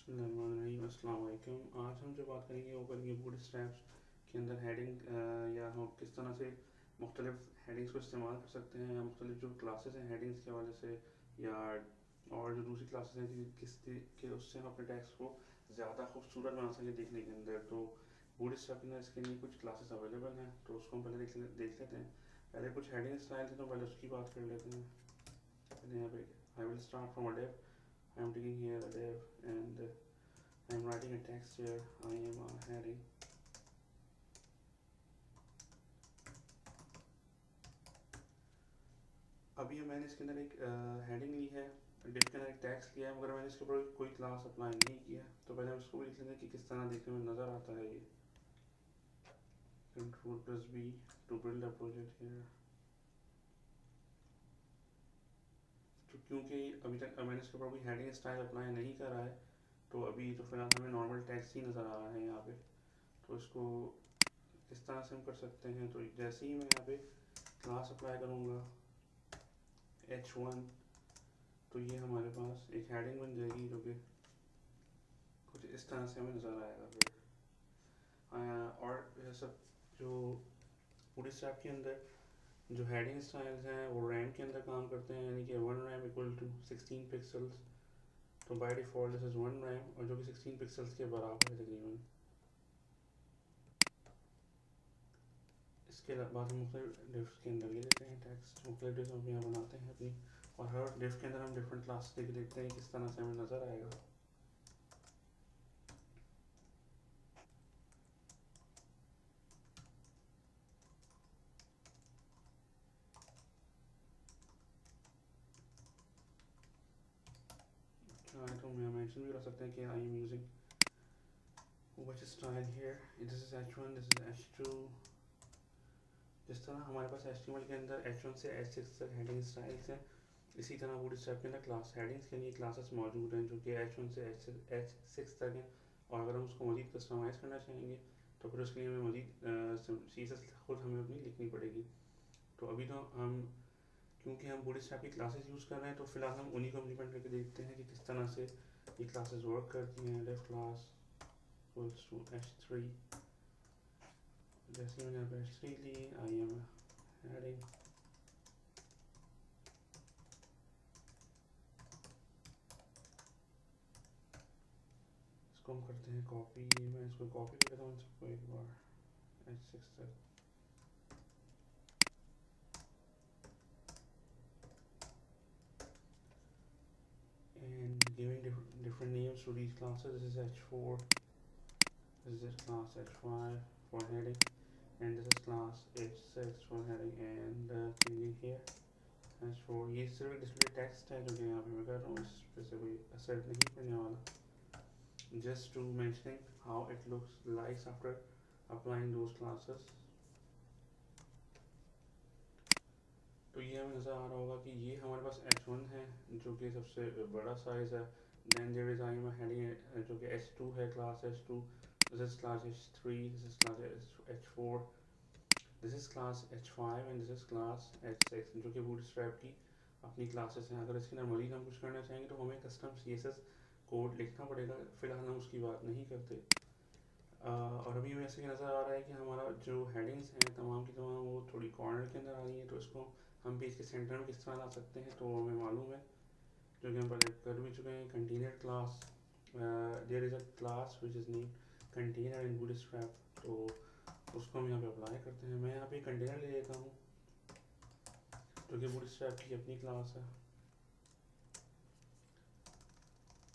अस्सलाम वालेकुम। आज हम जो बात करेंगे वो करेंगे बूटस्ट्रैप के अंदर हेडिंग या हम किस तरह से मुख्तलिफ हेडिंग्स को इस्तेमाल कर सकते हैं, या मुख्तलिफ जो क्लासेस हैं हेडिंग्स के हवाले से, या और जो दूसरी क्लासेस हैं किस के उससे हम अपने टेक्स्ट को ज़्यादा खूबसूरत बना सकें देखने के अंदर। तो बूटस्ट्रैप के अंदर इसके लिए कुछ क्लासेस अवेलेबल हैं, तो उसको हम पहले देख लेते हैं। पहले कुछ हेडिंग स्टाइल थे तो पहले उसकी बात कर लेते हैं। पहले यहाँ पे I will start from a div. I'm taking here a div and I'm writing a text here. I am a heading. अभी मैंने इसके अंदर एक हेडिंग ली है, डिव के अंदर एक टेक्स्ट लिया है, मगर मैंने इसके ऊपर कोई क्लास अप्लाई नहीं किया। तो पहले हम इसको भी लिख लेंगे कि किस तरह देखने में नज़र आता है ये। Ctrl+B to build a project here. तो क्योंकि अभी तक मैंने इसके ऊपर कोई हेडिंग स्टाइल अप्लाई नहीं करा है, तो अभी तो फिलहाल हमें नॉर्मल टेक्स्ट ही नज़र आ रहा है यहाँ पे। तो इसको किस तरह से हम कर सकते हैं, तो जैसे ही मैं यहाँ पे क्लास अप्लाई करूँगा H1, तो ये हमारे पास एक हेडिंग बन जाएगी जो कि कुछ इस तरह से हमें नज़र आएगा। फिर और सब जो बूटस्ट्रैप के अंदर जो हेडिंग स्टाइल्स हैं वो रैम के अंदर काम करते हैं, यानी कि 1 रैम इक्वल टू 16 पिक्सल्स। तो by default this is 1 RAM, और जो कि 16 पिक्सल्स के बराबर है तकरीबन। इसके बाद हम मुख्तलिफ डिफ्स के अंदर ले लेते हैं टेक्स्ट, मुख्तलिफ डिफ्स हम यहाँ बनाते हैं अपनी, और हर डिफ के अंदर हम डिफरेंट क्लास देख देखते हैं किस तरह से हमें नज़र आएगा। तो मैं मेंशन भी कर सकते हैं कि I am using which style here, this is H1, this is H2। जिस तरह हमारे पास HTML के अंदर H1 से H6 तक हेडिंग स्टाइल्स हैं, इसी तरह बूटस्ट्रैप के अंदर क्लास हेडिंग्स के लिए क्लासेस मौजूद हैं जो कि H1 से H6 तक हैं। और अगर हम उसको मज़ीद कस्टमाइज़ करना चाहेंगे तो फिर उसके लिए हमें मज़ीद CSS खुद हमें अपनी लिखनी पड़ेगी। तो अभी तो हम क्योंकि हम बूटस्ट्रैप की क्लासेस यूज़ कर रहे हैं, तो फिलहाल हम उन्हीं को इम्प्लीमेंट करके देखते हैं कि किस तरह से ये क्लासेस वर्क करती हैं। डिफ क्लास इक्वल्स टू H3। जैसे मैंने यहाँ पे H3 Lee, I am heading, इसको हम करते हैं कॉपी। मैं इसको कॉपी कर देता हूँ सबको एक बार H6 तक। And giving different names to these classes. This is H4, this is class H5 for heading, and this is class H6 for heading, and changing here H4। ये सिर्फ डिस्प्ले टेक्स्ट है जो कि यहाँ पे मैं कर रहा हूँ, इस पे से कोई असर नहीं पड़ने वाला। Just to mentioning how it looks like after applying those classes। तो ये हमें नज़र आ रहा होगा कि ये हमारे पास H1 है जो कि सबसे बड़ा साइज़ है। Then there is I am heading जो कि H2 है, class H2। This is class H3, this is class H4, this is class H5 and this is class H6, जो कि बूटस्ट्रैप की अपनी क्लासेस हैं। अगर इसके अंदर मज़ीद हम कुछ करना चाहेंगे तो हमें कस्टम CSS कोड लिखना पड़ेगा, फ़िलहाल हम उसकी बात नहीं करते। और अभी वैसे ही नज़र आ रहा है कि हमारा जो हेडिंग्स हैं तमाम की तमाम वो थोड़ी कॉर्नर के अंदर आ रही है, तो इसको हम पेज के सेंटर में किस तरह ला सकते हैं तो हमें मालूम है, जो कि हम पहले कर भी चुके हैं। Container class, there is a class which is name container in Bootstrap, तो उसको हम यहाँ पे अप्लाई करते हैं। मैं यहाँ पे कंटेनर ले लेता हूँ जो कि बूटस्ट्रैप की अपनी क्लास है,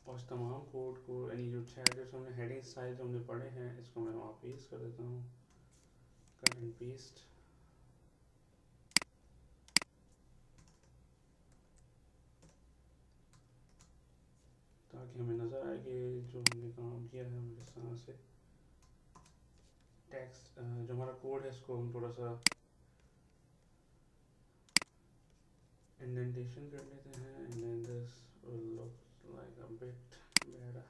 और इस तमाम कोड को यानी जो 6 जो हमने हेडिंग स्टाइल जो हमने पढ़े हैं इसको मैं वहाँ पेस्ट कर देता हूँ, कट एंड पेस्ट, ताकि हमें नज़र आए कि जो हमने काम किया है हम किस तरह से टेक्स्ट जो हमारा कोड है इसको हम थोड़ा सा इंडेंटेशन कर लेते हैं, and then this will look like a bit better।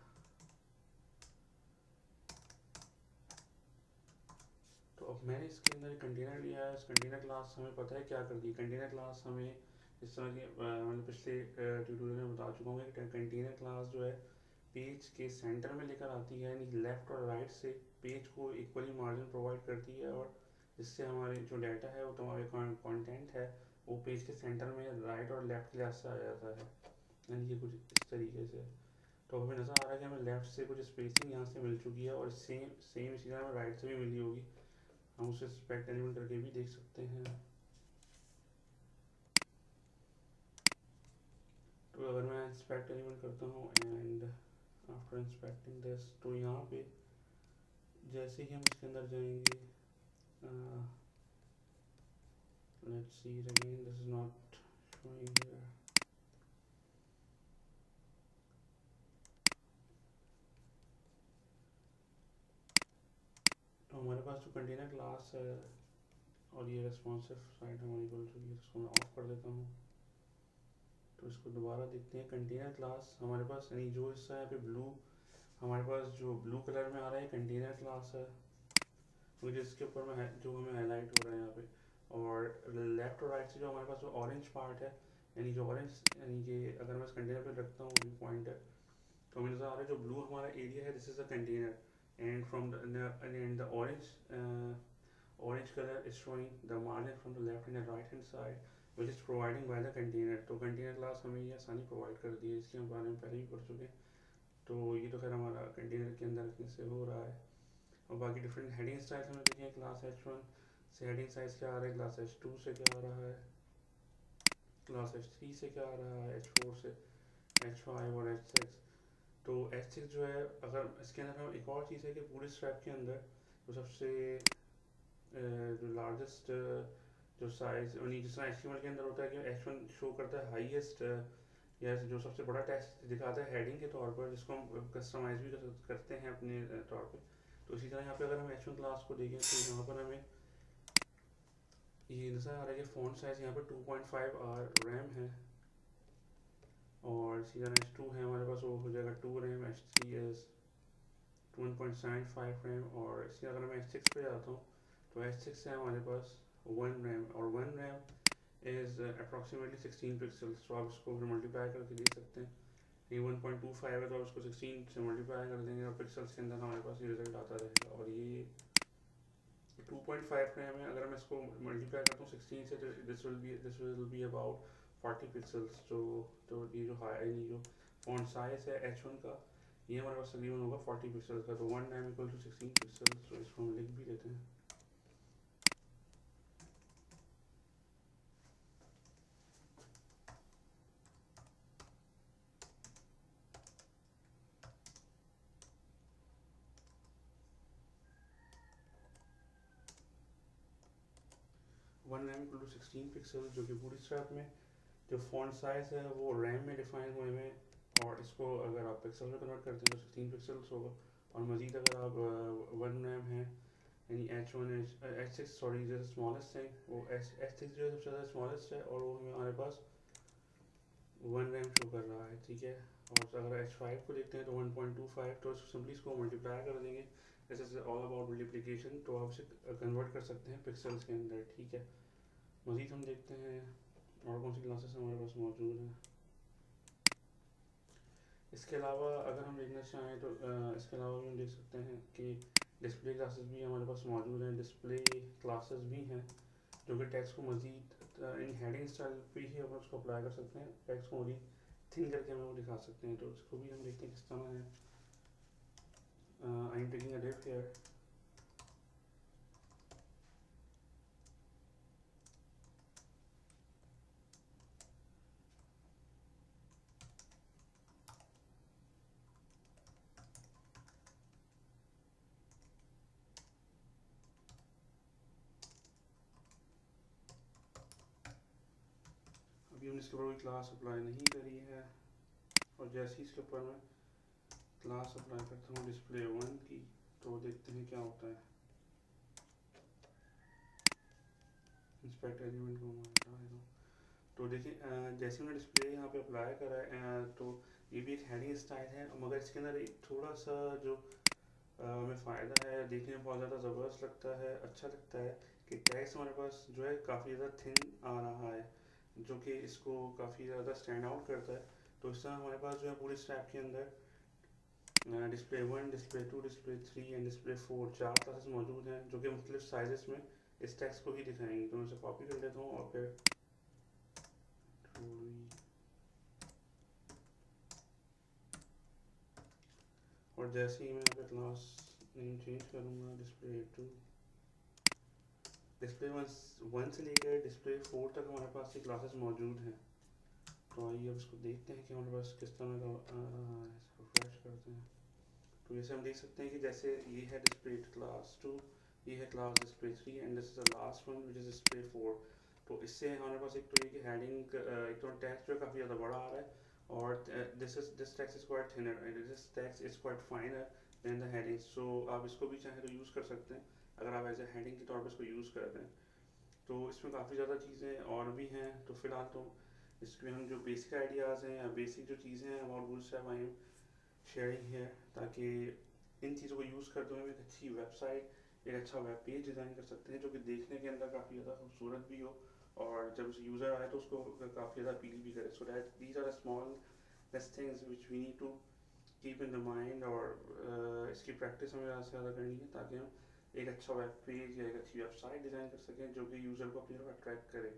तो अब मैंने इसके अंदर कंटेनर लिया है। इस कंटेनर क्लास हमें पता है क्या करती है। कंटेनर क्लास हमें इस तरह की मैंने पिछले ट्यूटोरियल में बता चुका हूँ कि कंटेनर क्लास जो है पेज के सेंटर में लेकर आती है, यानी लेफ़्ट और राइट से पेज को इक्वली मार्जिन प्रोवाइड करती है, और जिससे हमारे जो डाटा है वो हमारे कंटेंट है वो पेज के सेंटर में राइट और लेफ़्ट के लिहाज से आ जाता है। यानी कि कुछ इस तरीके से। तो हमें नज़र आ रहा है कि हमें लेफ़्ट से कुछ स्पेसिंग यहाँ से मिल चुकी है, और सेम सेम इसी तरह हमें राइट से भी मिली होगी। हम उसे स्पेक्ट एलिमेंट करके भी देख सकते हैं। तो अगर मैं इंस्पेक्ट एलिमेंट करता हूँ एंड आफ्टर इंस्पेक्टिंग दिस, तो यहाँ पे जैसे ही हम इसके अंदर जाएंगे, let's see it again, this is not showing here. तो हमारे पास जो कंटेनर क्लास है और ये रेस्पॉन्सिव साइड हमारी बोल चुकी है, इसको मैं ऑफ कर देता हूँ। तो इसको दोबारा देखते हैं। कंटेनर क्लास हमारे पास, यानी जो हिस्सा है पे ब्लू, हमारे पास जो ब्लू कलर में आ रहा है कंटेनर क्लास है, तो जिसके ऊपर में जो हमें हाईलाइट हो रहा है यहाँ पे। और लेफ्ट और राइट से जो हमारे पास जो ऑरेंज पार्ट है, यानी जो ऑरेंज, यानी कि अगर मैं इस कंटेनर पे रखता हूँ अभी पॉइंटर, तो हमें नजर आ रहा है जो ब्लू हमारा एरिया है, this is the container, and from the orange color is showing the margin from the left and the right hand side which is providing by the container। तो कंटेनर क्लास हमें ये आसानी provide कर दी है, इसके हम बारे में पहले ही पढ़ चुके हैं। तो ये तो खैर हमारा कंटेनर के अंदर से हो रहा है। और बाकी डिफरेंट हेडिंग स्टाइल हमने देखे हैं। क्लास H1 से हेडिंग साइज क्या आ रहा है, क्लास H2 से क्या आ रहा है, क्लास H3 से क्या आ रहा है, H4 से, H5 और H6। तो H6 जो है, अगर इसके अंदर हम एक और चीज़ है कि पूरे स्ट्रैप के अंदर जो सबसे जो लार्जेस्ट जो साइज, यानी जिस तरह HTML के अंदर होता है कि H1 शो करता है हाईएस्ट, या जो सबसे बड़ा टेक्स्ट दिखाता है हेडिंग के तौर पर, जिसको हम कस्टमाइज भी करते हैं अपने तौर पे। तो इसी तरह यहाँ पे अगर हम H1 क्लास को देखें तो यहाँ पर हमें ये नज़र आ रहा है कि फ़ॉन्ट साइज़ यहाँ पर 2.5 रैम है, और इसी तरह H2 है हमारे पास, वो हो जाएगा 2 रैम, H3 इज़ 1.75 रैम, और इसी अगर मैं H6 पे जाता हूँ तो H6 है हमारे पास 1 रैम, और 1 रैम इज़ अप्रॉक्सीमेटली 16 पिक्सल्स। तो आप इसको फिर मल्टीप्लाई करके देख सकते हैं। ये 1.25 है तो आप इसको 16 से मल्टीप्लाई कर देंगे और पिक्सल्स के अंदर हमारे पास ये रिजल्ट आता रहेगा। और ये 2.5 रैम है, अगर मैं इसको मल्टीप्लाई करता हूँ 16 से, तो this will be about 40 pixels. तो ये जो हाई, ये जो फॉन्ट साइज है H1 का, ये हमारे पास तकरीबन होगा 40 पिक्सल्स का। तो 1 रैम इक्वल टू 16 पिक्सल्स, तो इसको हम लिख भी देते हैं। One rem equal to 16 pixel, जो कि पूरी स्ट्रैप में जो फॉन्ट साइज है वो रैम में डिफाइन हुए हैं, और इसको अगर आप पिक्सल में कन्वर्ट करते हैं तो 16 पिक्सल्स होगा। और मज़ीद अगर आप 1 रैम है, यानी H1 H6 सॉरी जो स्मॉलेस्ट है, वो H6 जो है सबसे ज़्यादा स्मॉलेस्ट है, और वो हमारे पास 1 रैम शो कर रहा है, ठीक है। और अगर H5 को देखते हैं तो 1.25, तो सिंपली इसको मल्टीप्लाई कर देंगे। This is all about multiplication, तो आप इसे कन्वर्ट कर सकते हैं पिक्सल्स के अंदर, ठीक है। मज़ीद हम देखते हैं और कौन सी क्लासेस हमारे पास मौजूद हैं। इसके अलावा अगर हम देखना चाहें तो इसके अलावा भी हम देख सकते हैं कि डिस्प्ले क्लासेस भी हमारे पास मौजूद हैं। डिस्प्ले क्लासेस भी हैं जो कि टेक्स्ट को मज़ीद इन हेडिंग स्टाइल पे ही हम उसको अप्लाई कर सकते हैं, टेक्स्ट को मज़ीद थिन करके हमें वो दिखा सकते हैं। तो इसको भी हम देखते हैं किस तरह है। I am taking a diff here. अभी हमने इसके ऊपर कोई क्लास अप्लाई नहीं करी है, और जैसे ही इसके ऊपर मैं क्लास अप्लाई करता हूँ डिस्प्ले 1 की, तो देखते हैं क्या होता है। इंस्पेक्ट एलिमेंट को मैं हटा देता हूँ। तो देखिए जैसे मैंने डिस्प्ले यहाँ पे अप्लाई करा है, तो ये भी एक हेडिंग स्टाइल है, मगर इसके अंदर एक थोड़ा सा जो हमें फ़ायदा है, देखने में बहुत ज़्यादा ज़बरदस्त लगता है, अच्छा लगता है कि टेक्स्ट हमारे पास जो है काफ़ी ज़्यादा थिन आ रहा है, जो कि इसको काफ़ी ज़्यादा स्टैंड आउट करता है। तो इस तरह हमारे पास जो है पूरे स्टैप के अंदर display 1, display 2, display 3 and display 4 चार क्लासेस मौजूद हैं जो कि मुख्तलिफ साइजेस में इस टेक्स्ट को ही दिखाएंगे। तो मैं इसे कॉपी कर लेता हूँ और फिर और जैसे ही मैं यहाँ पे क्लास नेम चेंज करूँगा डिस्प्ले 2, डिस्प्ले 1 से लेकर डिस्प्ले 4 तक हमारे पास ये क्लासेस मौजूद हैं। तो आइए अब इसको देखते हैं कि हमारे पास किस तरह का रिफ्रेश करते हैं। तो जैसे हम देख सकते हैं कि जैसे ये है डिस्प्ले क्लास 2, ये है class display 3 and this is the last one which is display 4। तो इससे हमारे पास एक तो ये कि हेडिंग एक तो टेक्स्ट जो है काफ़ी ज़्यादा बड़ा आ रहा है और this text is quite thinner and this text is quite finer than the heading. So आप इसको भी चाहे तो यूज़ कर सकते हैं अगर आप एज ए हेडिंग के तौर पर इसको यूज़ कर रहे हैं। तो इसमें काफ़ी ज़्यादा चीज़ें और भी हैं। तो फिलहाल तो इसमें हम जो बेसिक आइडियाज़ हैं या बेसिक जो चीज़ें हैं about bootstrap I am sharing है ताकि इन चीज़ों को यूज़ करते हुए एक अच्छी वेबसाइट एक अच्छा वेब पेज डिज़ाइन कर सकते हैं जो कि देखने के अंदर काफ़ी ज़्यादा खूबसूरत भी हो और जब उसे यूज़र आए तो उसको काफ़ी ज़्यादा अपील भी करे। So that these are small things which we need to keep in the mind और इसकी प्रैक्टिस हमें ज़्यादा से ज़्यादा करनी है ताकि हम एक अच्छा वेब पेज या एक अच्छी वेबसाइट डिज़ाइन कर सकें जो कि यूज़र को अपनी तरफ अट्रैक्ट करे।